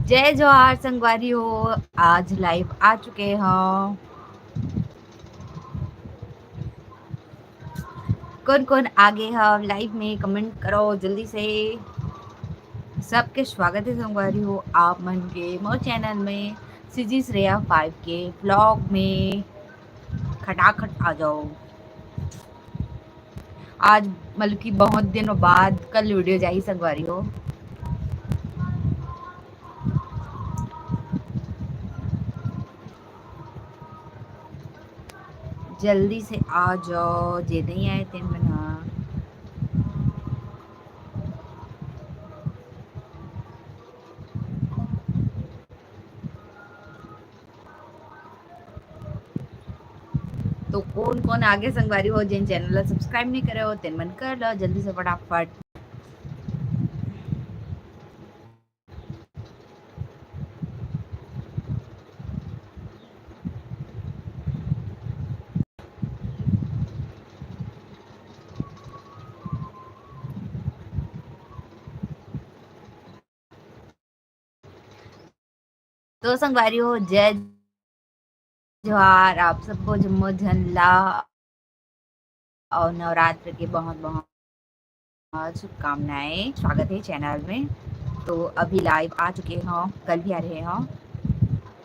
जय जवाहर संगवारी हो। आज लाइव आ चुके हो। कौन कौन आगे हो लाइव में कमेंट करो जल्दी से। सबके स्वागत है संगवारी हो आप मन के मो चैनल में सीजी श्रेया 5 के ब्लॉग में। खटाखट आ जाओ। आज मतलब कि बहुत दिनों बाद कल वीडियो जाई संगवारी हो। जल्दी से आ जाओ जे नहीं आए थे मना। तो कौन कौन आगे संगवारी हो जिन चैनल सब्सक्राइब नहीं करे हो तेन मन कर लो जल्दी से फटाफट। तो संगवारी हो जय जवाहर आप सबको जम्मो झनला और नवरात्र की बहुत बहुत शुभकामनाएं। स्वागत है चैनल में। तो अभी लाइव आ चुके हो कल भी आ रहे हो।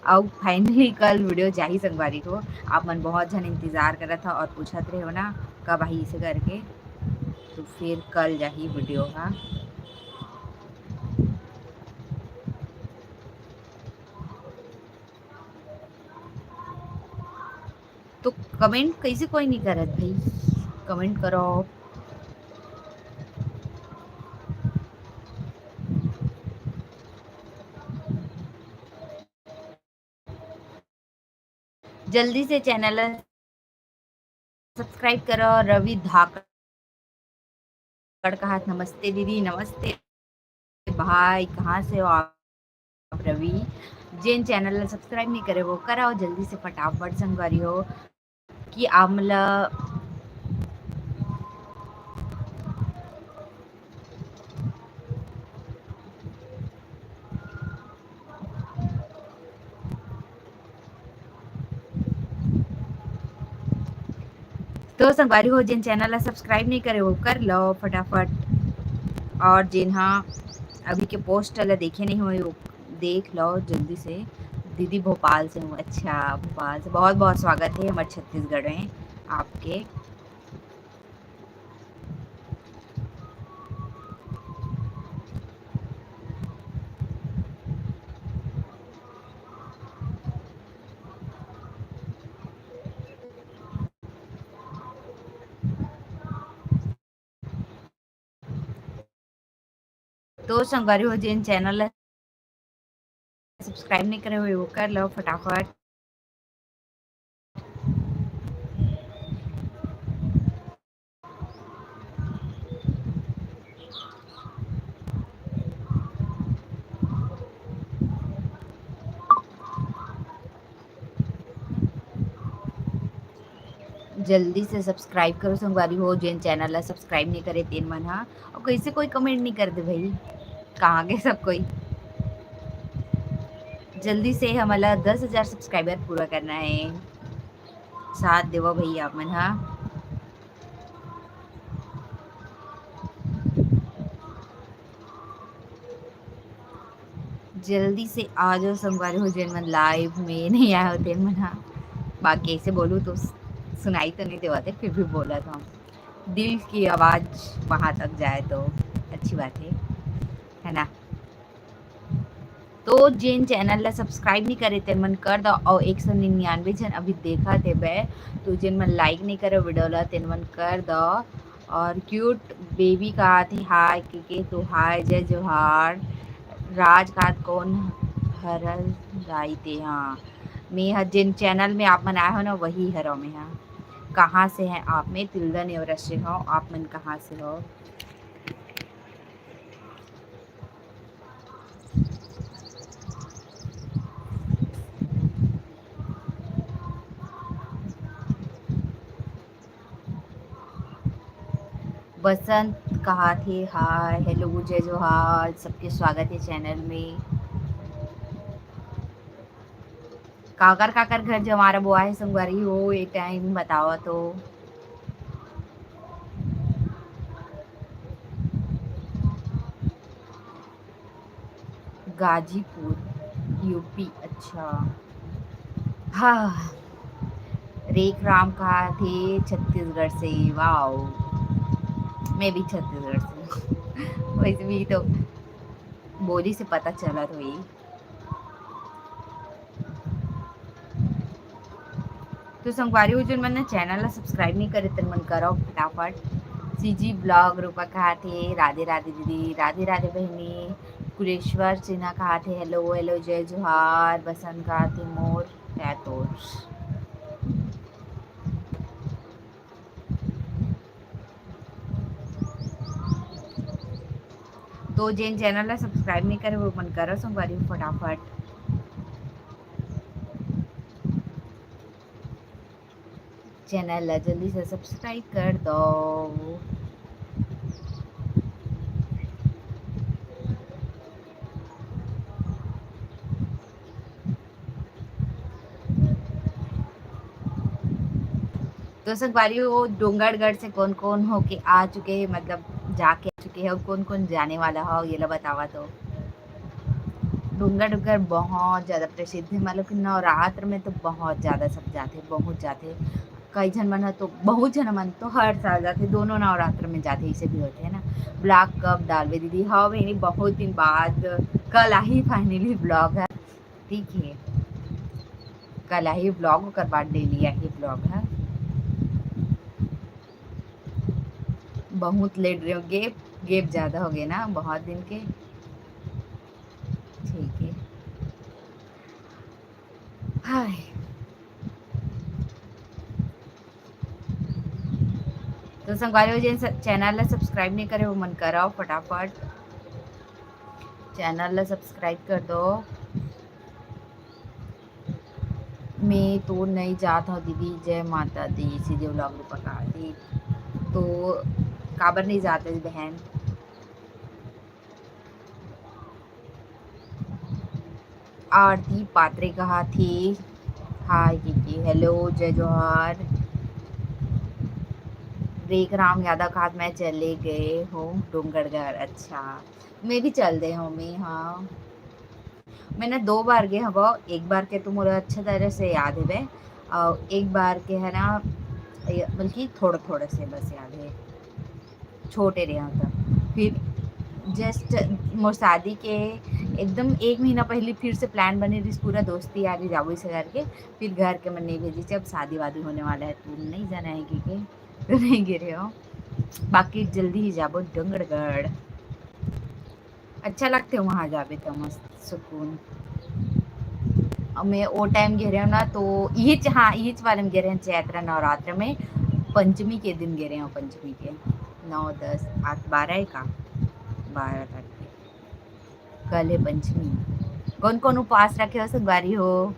अब फाइनली कल वीडियो जाही संगवारी को। आप मन बहुत जन इंतजार कर रहा था और पूछत रहे हो ना कब आई इसे करके। तो फिर कल जाही वीडियो। हाँ तो कमेंट कैसे कोई नहीं करत भाई। कमेंट करो। जल्दी से चैनल सब्सक्राइब करो। रवि धाकड़ का हाथ नमस्ते दीदी नमस्ते भाई। कहाँ से हो आप रवि। जिन चैनल सब्सक्राइब नहीं करे वो कराओ जल्दी से फटाफट संगवारी हो कि आमला। तो संगवारी हो जिन चैनल सब्सक्राइब नहीं करे वो कर लो फटाफट। और जिन हाँ अभी के पोस्ट वाला देखे नहीं हुए वो देख लो जल्दी से। दीदी भोपाल से हूँ। अच्छा भोपाल से बहुत बहुत स्वागत है हमारे छत्तीसगढ़ में आपके। तो संगवारी हो जिन चैनल सब्सक्राइब नहीं करे हुए वो कर लो फटाफट। जल्दी से सब्सक्राइब करो संगवारी हो जिन चैनल सब्सक्राइब नहीं करे तेन मन हाँ। और कैसे कोई कमेंट नहीं कर दे भाई। कहाँ गए सब कोई। जल्दी से हमारा 10,000 सब्सक्राइबर पूरा करना है। साथ देवो भैया आप मन हाँ। जल्दी से आ जाओ संगवारी हो जिन मन लाइव में नहीं आए होते मन हाँ। बाकी ऐसे बोलूँ तो सुनाई तो नहीं देवाते फिर भी बोला था। दिल की आवाज़ वहाँ तक जाए तो अच्छी बात है ना। तो जिन चैनल ला सब्सक्राइब नहीं करे तेन मन कर दो और 199 जन अभी देखा थे बे। तो जिन मन लाइक नहीं करे वीडियो ला तेन मन कर दो। और क्यूट बेबी का थी हाय के तो हाय जय जोहार। राज का कौन हरल राई थे हाँ। मैं जिन चैनल में आप मन आए हो ना वही हरो में हाँ। कहाँ से हैं आप में तिलदन एवरेस्ट से हो आप मन कहाँ से हो। बसंत कहा थे हाय हेलो जय जोहार सबके स्वागत है चैनल में। काकर काकर घर जो हमारा बुआ है संगवारी हो एक टाइम बताओ तो। गाजीपुर यूपी, अच्छा। हाँ, रेख राम कहा थे छत्तीसगढ़ से, वाओ। मैं भी छत्तीसगढ़ से हूँ वैसे भी तो बोली से पता चला तो यही। तो संगवारी हो जो मैंने चैनल सब्सक्राइब नहीं करे तो मन करो फटाफट। सीजी ब्लॉग रूपा कहा थे राधे राधे दीदी, राधे राधे बहनी। कुलेश्वर सिन्हा कहा थे हेलो हेलो जय जोहार। बसंत कहा थे मोर टैटोर। तो जिन चैनल सब्सक्राइब नहीं करे वो मन करो संगवारी फटाफट। चैनल जल्दी से सब्सक्राइब कर दो। तो संगवारी वो डोंगरगढ़ से कौन कौन होके आ चुके हैं, मतलब जाके आ चुके हैं, और कौन कौन जाने वाला हो ये लो बतावा तो। डोंगरगढ़ बहुत ज़्यादा प्रसिद्ध है, मतलब कि नवरात्र में तो बहुत ज़्यादा सब जाते, बहुत जाते। कई जन मन तो बहुत जन मन तो हर साल जाते, दोनों नवरात्र में जाते, इसे भी होते हैं ना। ब्लॉग कब डालवे दीदी? हाँ बहनी बहुत दिन बाद कल आई फाइनली ब्लॉग है, ठीक है। कल आई ब्लॉग ओकर बाद डेली आई ब्लॉग है। बहुत लेट रहे हो, गेप गेप ज़्यादा हो गए ना बहुत दिन के, ठीक है। हाय, तो संगवारी हो जिन चैनल सब्सक्राइब नहीं करे वो मन कराओ फटाफट, चैनल सब्सक्राइब कर दो। मैं तो नहीं जाता हूँ दीदी, जय माता दी। सीधे व्लॉग में पका दी तो काबर नहीं जाते बहन? आरती पात्रे कहा थी हाय दीदी, हेलो जय जोहार। रेख राम यादव कहा मैं चले गए हूँ डोंगरगढ़, अच्छा। मैं भी चल गए हूँ मैं, हाँ मैंने 2 बार गए हब। एक बार के तो मुझे अच्छे तरह से याद है वे, और एक बार के है ना बल्कि थोड़ा थोड़ा से बस याद है, छोटे रहे तब। फिर जस्ट मोर शादी के एकदम 1 महीना पहले फिर से प्लान बने रही पूरा दोस्ती यारी जाबू से करके। फिर घर के मन नहीं भेजी, जब शादी वादी होने वाला है तुम नहीं जाना है कि तो नहीं गिरे हो। बाकी जल्दी ही जाबो डोंगरगढ़, अच्छा लगते हो वहाँ जाबे तो मस्त सुकून। मैं वो टाइम गे रहे हो ना तो ईच, हाँ ईच वाले में गे रहे हैं चैत्र नवरात्र में, पंचमी के दिन गे रहे हो, पंचमी के 9 10 8 12 है का 12 तारीख कल है पंचमी। कौन कौन उपवास रखे हो संगवारी हो?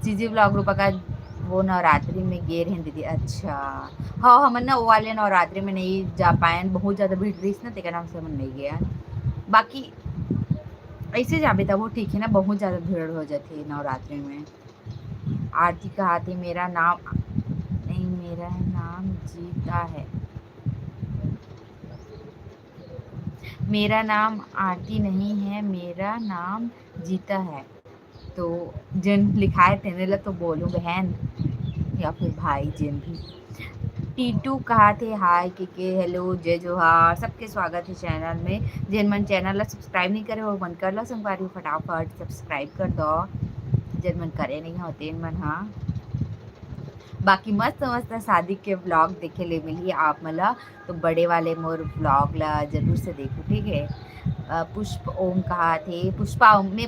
चीजी ब्लॉग रूपा का वो नवरात्रि में गे रहे दीदी, अच्छा। हाँ हम ना वो वाले नवरात्रि में नहीं जा पाए, बहुत ज़्यादा भीड़ रही ना तेरा नाम से हम नहीं गया। बाकी ऐसे जाबे तब वो ठीक है ना, बहुत ज़्यादा भीड़ हो जाती है नवरात्रि में। आरती कहा थी मेरा नाम नहीं, मेरा नाम जीता है। मेरा नाम आरती नहीं है, मेरा नाम जीता है। तो जिन लिखाए तेने ला तो बोलूँ बहन या फिर भाई जिन भी। टीटू कहा थे हाय के हेलो जय जोहार, सबके स्वागत है चैनल में। जिन मन चैनल ला सब्सक्राइब नहीं करे वो मन कर लो संगवारी, फटाफट सब्सक्राइब कर दो। जिन मन करे नहीं होते मन, हाँ बाकी मस्त मस्त शादी के व्लॉग देखे ले मिली आप मला, तो बड़े वाले मोर व्लॉग ला जरूर से देखो, ठीक है। पुष्प ओम कहा थे, पुष्पा ओम में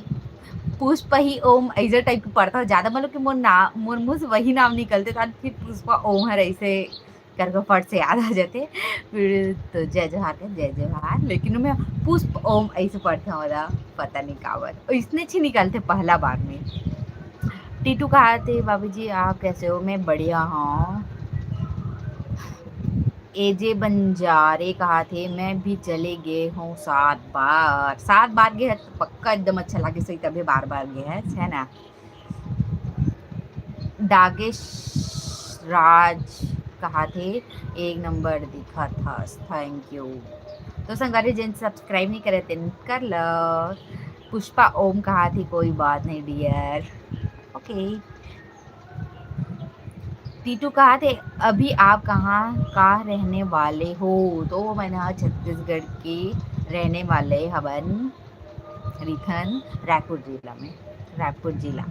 पुष्प ही ओम ऐसे टाइप का पढ़ता है ज़्यादा, मतलब कि मोर मुँह से वही नाम निकलते था, फिर पुष्पा ओम हर ऐसे करके फट से याद आ जाते। फिर तो जय जोहार का जय जोहार, लेकिन मैं पुष्प ओम ऐसे पढ़ता हूँ, पता नहीं काबर इसने अच्छी निकलते पहला बार में। टीटू कहा थे बाबूजी आप कैसे हो? मैं बढ़िया हूँ। एजे बंजारे कहा थे मैं भी चले गए हूँ 7 बार, 7 बार गए हैं तो पक्का एकदम अच्छा लगे सही, तभी बार बार गए हैं, है ना। डागेश राज कहा थे, एक नंबर दिखा था, थैंक यू। तो संगारी जिन सब्सक्राइब नहीं करे थे कर लो। पुष्पा ओम कहा थी, कोई बात नहीं डियर, ओके। टीटू कहा थे, अभी आप कहाँ का रहने वाले हो? तो मैंने छत्तीसगढ़ के रहने वाले हवन रिथन रायपुर जिला में, रायपुर जिला।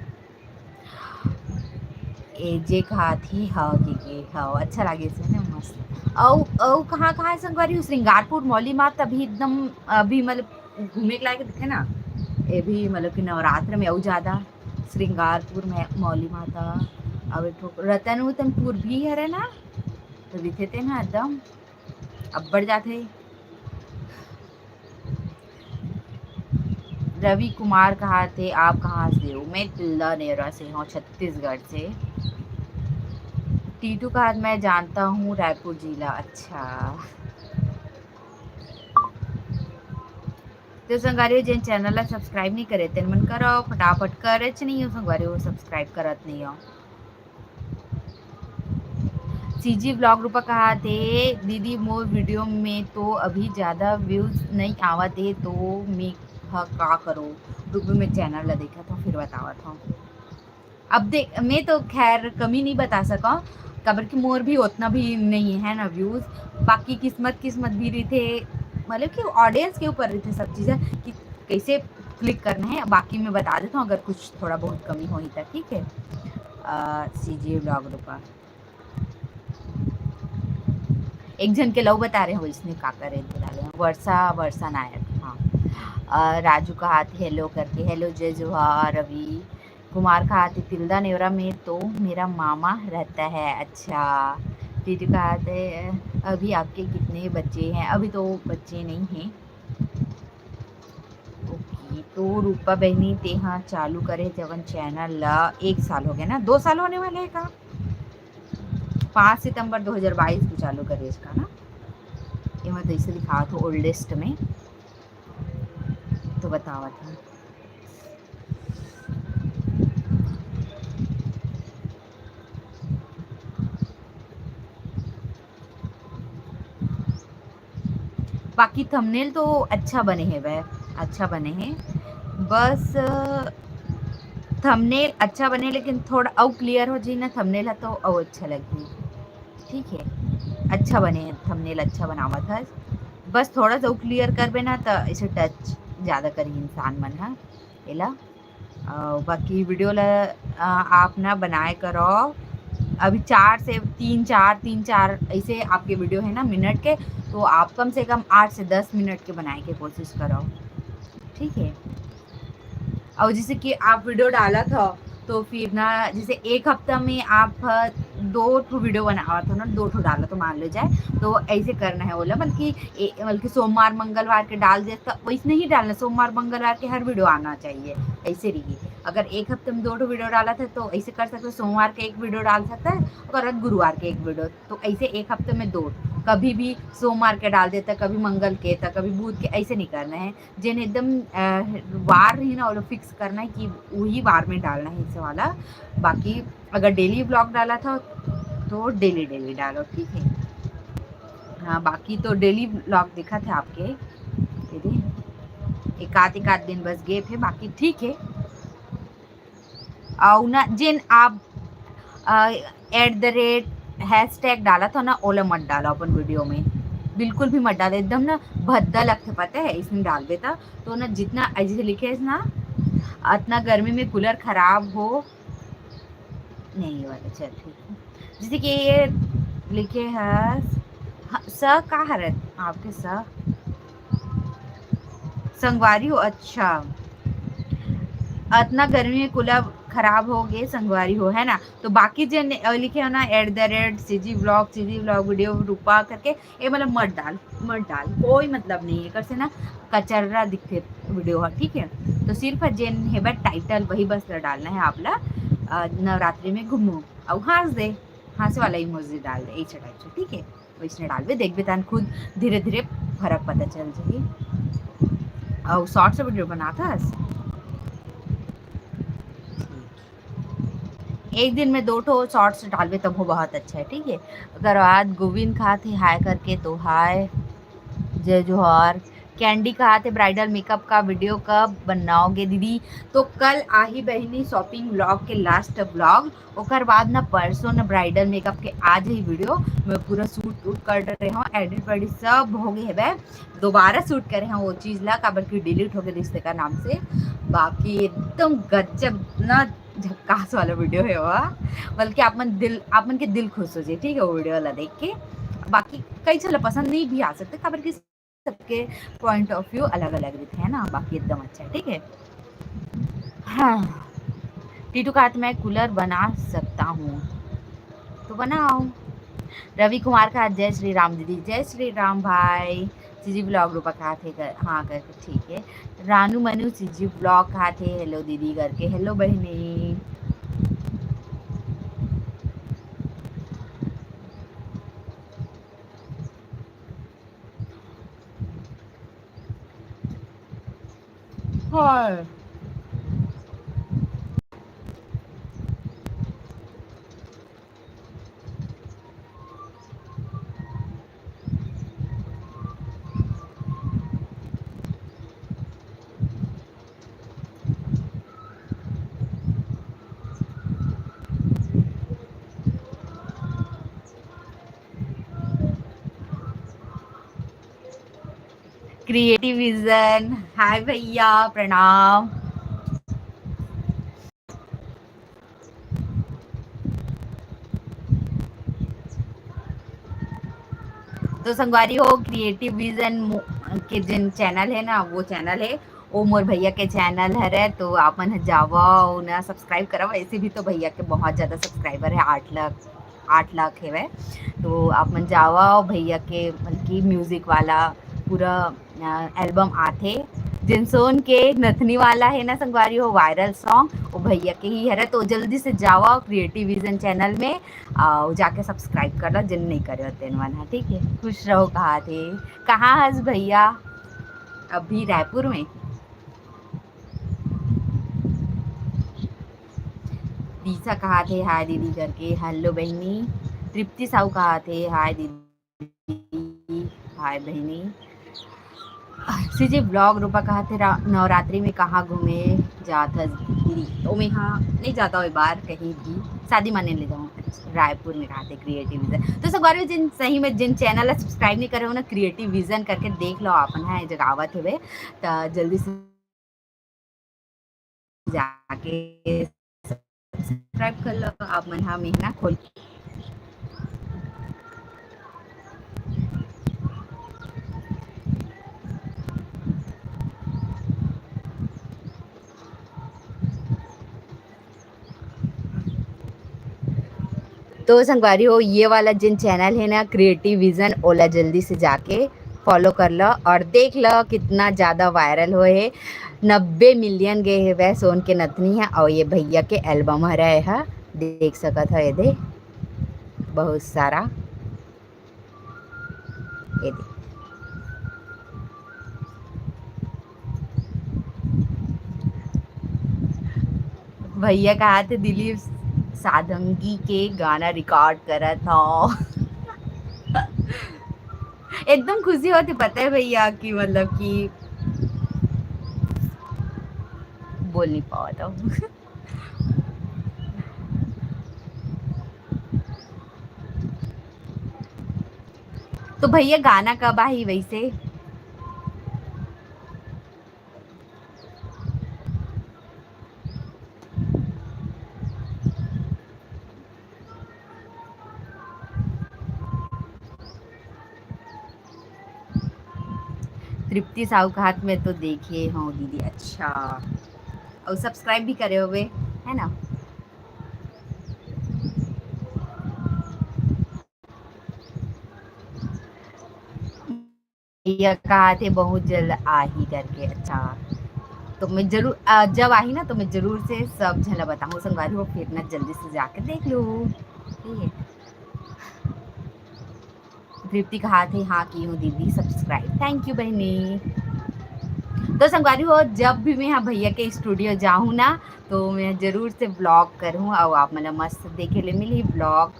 ए जे कहा थी हाँ के हाँ अच्छा लगे इसमें ना मस्त। औ कहाँ कहाँ है संगवारी? श्रृंगारपुर मौली मात अभी एकदम अभी मतलब घूमे के लायक दिखे ना, ये भी मतलब कि नवरात्र में और ज़्यादा श्रृंगारपुर में मौली माता। अब एक रतन वतनपुर भी है ना, तो दिखे थे ना एकदम अब बढ़ जाते। रवि कुमार कहा थे, आप कहाँ से हो? मैं तिल्दा नेरा से हूँ, छत्तीसगढ़ से। टीटू का मैं जानता हूँ, रायपुर जिला, अच्छा। तो संगारियों जिन चैनल सब्सक्राइब नहीं करे तेन मन करो फटाफट करे नहीं हो संगारियों सब्सक्राइब करत नहीं हो। सीजी ब्लॉग रूपा कहा थे, दीदी मोर वीडियो में तो अभी ज़्यादा व्यूज़ नहीं आवत है, तो मैं का करो? रूपी में चैनल ला देखा था फिर बतावा था। अब देख मैं तो खैर कमी नहीं बता सका, कबर की मोर भी उतना भी नहीं है ना व्यूज़। बाकी किस्मत भी रही थे, मतलब कि ऑडियंस के ऊपर रही थे सब चीज़ें कि कैसे क्लिक करना है। बाकी मैं बता देता हूँ अगर कुछ थोड़ा बहुत कमी हुई तो, ठीक है। सीजी ब्लॉग रूपा एक जन के लव बता रहे हो, इसने का करे बता रहे हैं। वर्षा नायक, हाँ। राजू का हाथ हेलो करके, हेलो जय जोहार। रवि कुमार का हाथ तिल्दा नेवरा में तो मेरा मामा रहता है, अच्छा। टीटू का हाथ है, अभी आपके कितने बच्चे हैं? अभी तो बच्चे नहीं हैं। ओके, तो रूपा बहनी तेहा चालू करे जवन चैनल ला 1 साल हो गया ना, 2 साल होने वाले हैं का? 5 सितंबर 2022 को चालू करे इसका ना, ये मैं तो इसे दिखा था ओल्डेस्ट में, तो बतावा था। बाकी थंबनेल तो अच्छा बने हैं, वह अच्छा बने हैं, बस थंबनेल अच्छा बने लेकिन थोड़ा और क्लियर हो जाए ना थंबनेल है तो और अच्छा लगे, ठीक है। अच्छा बने थंबनेल, अच्छा बनावा था, बस थोड़ा सा क्लियर कर ना तो इसे टच ज़्यादा करी इंसान मन है एला। बाकी वीडियो ला आप ना बनाए करो, अभी 4 से 3 4 ऐसे आपके वीडियो है ना मिनट के, तो आप कम से कम 8 से 10 मिनट के बनाने की कोशिश करो, ठीक है। और जैसे कि आप वीडियो डाला था तो फिर ना जैसे एक हफ्ता में आप 2 ठो वीडियो बनावा था ना, 2 ठो डाला तो मान लो जाए, तो ऐसे करना है बोला, बल्कि सोमवार मंगलवार के डाल दे तो वैसे नहीं डालना, सोमवार मंगलवार के हर वीडियो आना चाहिए, ऐसे रहिए। अगर एक हफ्ते में 2 ठो वीडियो डाला था तो ऐसे कर सकते हो, सोमवार के एक वीडियो डाल सकता है और गुरुवार के एक वीडियो, तो ऐसे एक हफ्ते में 2, कभी भी सोमवार के डाल देता, कभी मंगल के था, कभी बुध के, ऐसे नहीं करना है। जिन एकदम वार ही ना वो फिक्स करना है कि वही वार में डालना है इसे वाला। बाकी अगर डेली ब्लॉग डाला था तो डेली डेली डालो, ठीक है। हाँ बाकी तो डेली ब्लॉग देखा था आपके, एक आध दिन बस गए थे, बाकी ठीक है। और ना जिन आप @ हैशटैग डाला था ना, ओला मत डालो अपन वीडियो में, बिल्कुल भी मत डालो, एकदम ना भद्दा लगते पता है इसमें डाल देता। तो ना जितना जैसे लिखे है ना, इतना गर्मी में कूलर खराब हो नहीं वाला, चल ठीक है। जैसे कि ये लिखे है स का हरत आपके संगवारी हो, अच्छा। इतना गर्मी में कूलर खराब हो गए संगवारी हो, है ना। तो बाकी जो लिखे हो ना @ सीजी ब्लॉग वीडियो रूपा करके, ये मतलब मत डाल, कोई मतलब नहीं है कर से ना, कचरा दिखते वीडियो है, ठीक है। तो सिर्फ जेन है बस टाइटल वही बस डालना है आपला, नवरात्रि में घूमू और हंसे वाला इमोजी डाल दे ऐसे टाइप से, ठीक है। वैसे डाल दे, देख बेतान खुद धीरे धीरे फर्क पता चल जाए। और शॉर्ट्स वीडियो बनाता है, एक दिन में 2 ठो शॉर्ट्स डालबे तब वो बहुत अच्छा है, ठीक है। ओकर बाद गोविंद कहा थे हाय करके, तो हाय। जय जोहार। कैंडी कहा थे ब्राइडल मेकअप का वीडियो कब बनाओगे दीदी? तो कल आही बहनी शॉपिंग व्लॉग के लास्ट व्लॉग, ओकर बाद ना परसों ना ब्राइडल मेकअप के आज ही वीडियो। मैं पूरा सूट वूट कर रहे हूँ, एडिट वेडिट सब हो गए है। दोबारा शूट करे हैं वो चीज़ ला का, बल्कि डिलीट हो गए रिश्ते का नाम से। बाकी एकदम गजब ना झक्कास वाला वीडियो है वह, बल्कि आपन के दिल खुश हो जाए, ठीक है वो वीडियो वाला देख के। बाकी कई चलो पसंद नहीं भी आ सकते, खबर की सबके पॉइंट ऑफ व्यू अलग अलग रहते हैं ना। बाकी एकदम अच्छा है, ठीक है। हाँ, टीटू का हाथ मैं कूलर बना सकता हूँ तो बनाओ। रवि कुमार का जय श्री राम दीदी, जय श्री राम भाई। सीजी ब्लॉग रूपा कहा थे हाँ करके, ठीक है। रानू मनु सीजी ब्लॉग कहा थे हेलो दीदी करके, हेलो बहनी। हाँ क्रिएटिव विजन, हाय भैया प्रणाम। तो संगवारी हो क्रिएटिव विजन के जिन चैनल है ना, वो चैनल है ओ मोर भैया के चैनल है। तो आपन जावा ना सब्सक्राइब करा। वैसे भी तो भैया के बहुत ज़्यादा सब्सक्राइबर है, 8 लाख है वह। तो आप मन जावा भैया के बल्कि म्यूज़िक वाला पूरा एल्बम आथे, जिनसोन के नथनी वाला है ना संगवारी हो वायरल सॉन्ग, वो भैया के ही है। तो जल्दी से जावा क्रिएटिव विजन चैनल में जाके सब्सक्राइब कर लो जिन नहीं करे तेन मन है, ठीक है। खुश रहो। कहा थे कहाँ हंस भैया? अभी रायपुर में। दीसा कहा थे हाय दीदी करके, हेलो बहनी। तृप्ति साहू कहा थे हाय दीदी, हाय बहनी। सीजे ब्लॉग रूपा कहा थे नवरात्रि में कहाँ घूमे जाता दीदी? तो मैं हाँ नहीं जाता हूँ बार कहीं भी, शादी माने ले जाऊँ। रायपुर में कहा थे क्रिएटिव विजन। तो सब बार जिन सही में जिन चैनल है सब्सक्राइब नहीं करे हो ना, क्रिएटिव विजन करके देख लो अपन है जगावत है तो जल्दी से जाके सब्सक्राइब कर लो। आप मन हाँ मेहनत खोल। तो संगवारी हो ये वाला जिन चैनल है ना क्रिएटिव विजन, ओला जल्दी से जाके फॉलो कर लो और देख लो कितना ज़्यादा वायरल हुए है। 90 मिलियन गए है वह सोन के नथनी है, और ये भैया के एल्बम हरा है, देख सकत है ये बहुत सारा ये दे। भैया कहा थे दिलीप साधंगी के गाना रिकॉर्ड करा था। एकदम खुशी होती पता है भैया की, मतलब कि बोल नहीं पावा था। तो भैया गाना कब आई वैसे? तृप्ति साहू के हाथ में तो देखिए हाँ दीदी। अच्छा, और सब्सक्राइब भी करे हुए है ना? भैया कहा थे बहुत जल्द आ ही करके। अच्छा, तो मैं जरूर जब आई ना तो मैं जरूर से सब झला बताऊँ संगवारी हो, फिर ना जल्दी से जाके देख लूँ, ठीक है। तृप्ति कहा थे हाँ की हूँ दीदी सब्सक्राइब, थैंक यू बहनी। तो संगवारी हो, जब भी मैं यहाँ भैया के स्टूडियो जाऊँ ना, तो मैं ज़रूर से ब्लॉग करूँ और आप मतलब मस्त देखे ले मिली ब्लॉग।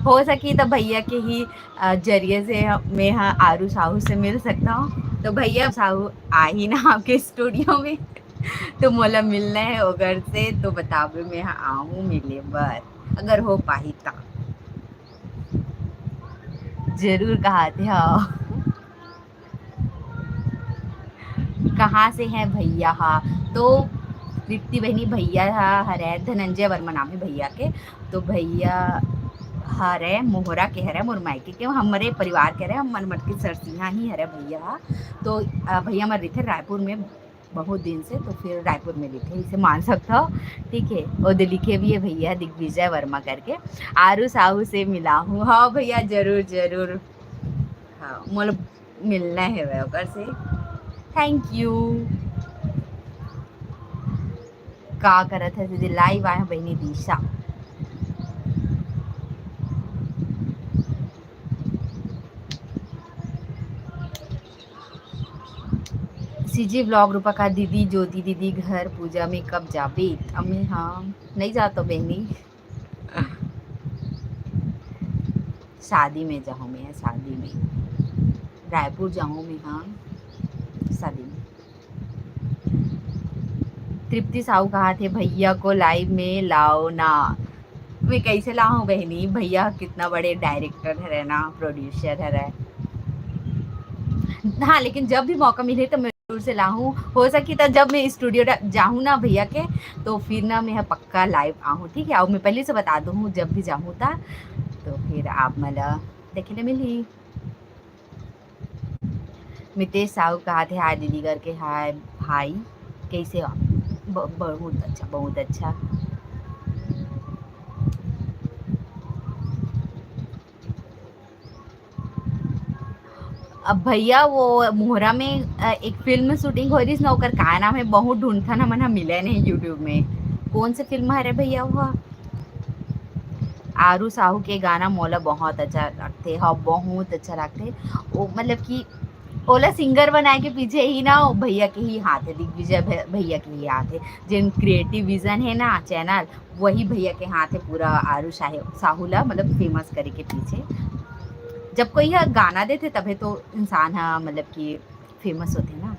हो सकी तो भैया के ही जरिए से मैं हाँ आरू साहू से मिल सकता हूँ। तो भैया साहू आ ही ना आपके स्टूडियो में तो मोला मिलना है अगर से तो बतावे मैं हाँ आऊँ मिले बर अगर हो पाही ता जरूर कहा थे। हाँ कहाँ से हैं भैया? हाँ तो दीप्ति बहनी भैया हरे धनंजय वर्मा नाम है भैया के। तो भैया हरे मोहरा के हरे मोर मायके के हमारे परिवार के हरे हम मनमट के सरसिंहा ही हरे भैया। तो भैया हमारे रहे थे रायपुर में बहुत दिन से, तो फिर रायपुर में लिखे इसे मान सकता हो। ठीक है, और लिखे भी है भैया दिग्विजय वर्मा करके। आरू साहू से मिला हूँ। हाँ भैया जरूर जरूर। हाँ मतलब मिलना है वह ओकर से। Thank you. का करत है दीदी? लाइव आए हैं बहनी दिशा। सीजी ब्लॉग रूपा का दीदी ज्योति दीदी घर पूजा में कब जाबे? अम्मी हाँ नहीं जाता बहनी, शादी में जाऊँ मैं, शादी में रायपुर जाऊँ मैं। हाँ शादी में। तृप्ति साहू कहा थे भैया को लाइव में लाओ ना। मैं कैसे लाऊं बहनी, भैया कितना बड़े डायरेक्टर है ना, प्रोड्यूसर है। हाँ लेकिन जब भी मौका मिले तो मैं जरूर से लाऊं। हो सकी तो जब मैं स्टूडियो जाऊँ ना भैया के, तो फिर ना मैं पक्का लाइव आऊँ। ठीक है, और मैं पहले से बता दूँ जब भी जाऊँ था तो फिर आप मला देखने मिली। मितेश साहू कहा थे हाय दीदी करके। हाय भाई कैसे हो आप? बहुत अच्छा बहुत अच्छा। अब भैया वो मोहरा में एक फिल्म शूटिंग हो रही ना, ओकर का नाम है बहुत ढूंढता ना मना मिले नहीं यूट्यूब में। कौन सी फिल्म है रे भैया वो? आरू साहू के गाना मोला बहुत अच्छा लगते। हाँ बहुत अच्छा लगते। वो मतलब कि ओला सिंगर बनाए के पीछे ही ना वो भैया के ही हाथ है, दिग्विजय भैया के ही हाथ है। जिन क्रिएटिव विजन है ना चैनल, वही भैया के हाथ है पूरा आरू साहूला मतलब फेमस करे के पीछे। जब कोई गाना देते तभी तो इंसान मतलब कि फेमस होते ना।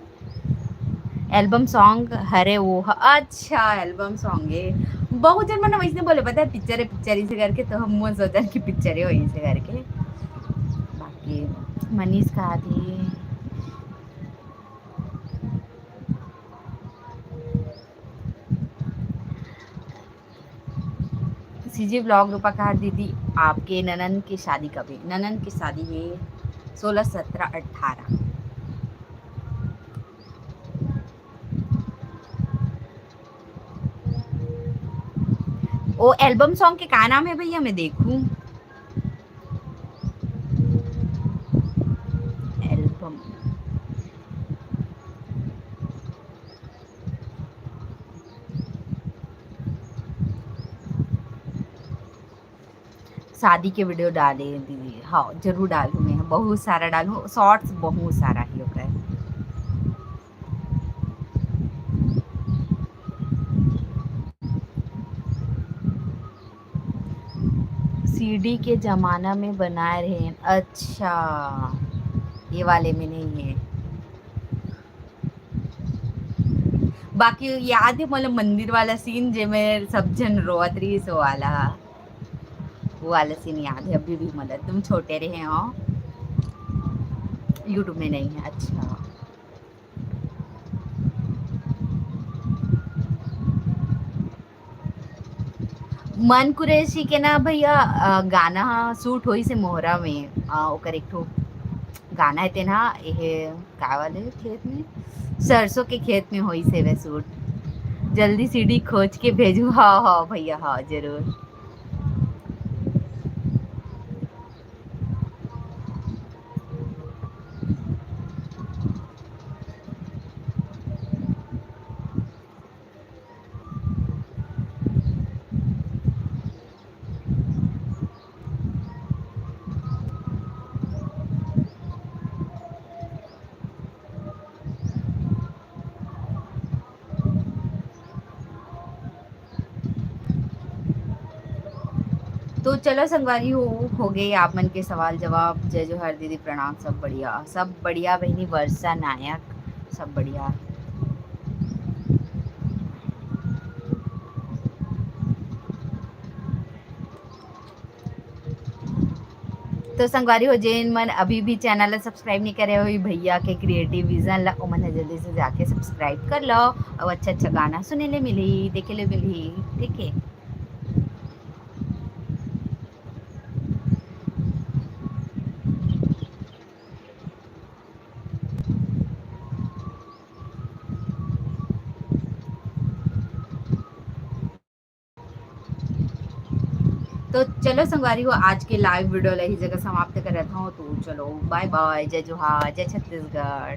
एल्बम सॉन्ग हरे वो अच्छा एल्बम सॉन्ग है। बहुत जन मैंने वैसे बोले पता है पिक्चर इसे करके, तो हम सोचा कि पिक्चर है वहीं से करके। बाकी मनीष कहा थी सीजी ब्लॉग रूपा कहा दीदी आपके ननन की शादी कब है? ननन की शादी है 16 17 18। वो एल्बम सॉन्ग के क्या नाम है भैया मैं देखूं? एल्बम शादी के वीडियो डाले दीदी। हाँ जरूर डालूँ मैं, बहुत सारा डालूँ शॉर्ट्स बहुत सारा ही होगा। सीडी के ज़माना में बनाए रहे हैं। अच्छा ये वाले में नहीं है। बाकी याद है मतलब मंदिर वाला सीन जे में सब जन रोत रही सो वाला, वो वाला सीन याद है अभी भी। मतलब तुम छोटे रहे हो, यूट्यूब में नहीं है। अच्छा मन कुरैशी के ना भैया गाना शूट होई से मोहरा में। ओकर एक ठो गाना है ना ये का वाले खेत में, सरसों के खेत में होई से वे शूट। जल्दी सीडी खोज के भेजू। हाँ हाँ भैया हाँ जरूर। तो चलो संगवारी हो गए आप मन के सवाल जवाब। जय जोहार दीदी, प्रणाम। सब बढ़िया बहनी वर्षा नायक, सब बढ़िया। तो संगवारी हो जेन मन अभी भी चैनल ला सब्सक्राइब नहीं करे हो भैया के क्रिएटिव विजन ला, ओमन ह जल्दी से जाके सब्सक्राइब कर लो और अच्छा अच्छा गाना सुने ले मिली, देखे ले मिली, ठीक है। तो चलो संगवारी हो आज के लाइव वीडियो ला ही जगह समाप्त कर रहा हूँ। तो चलो बाय बाय, जय जोहार, जय छत्तीसगढ़।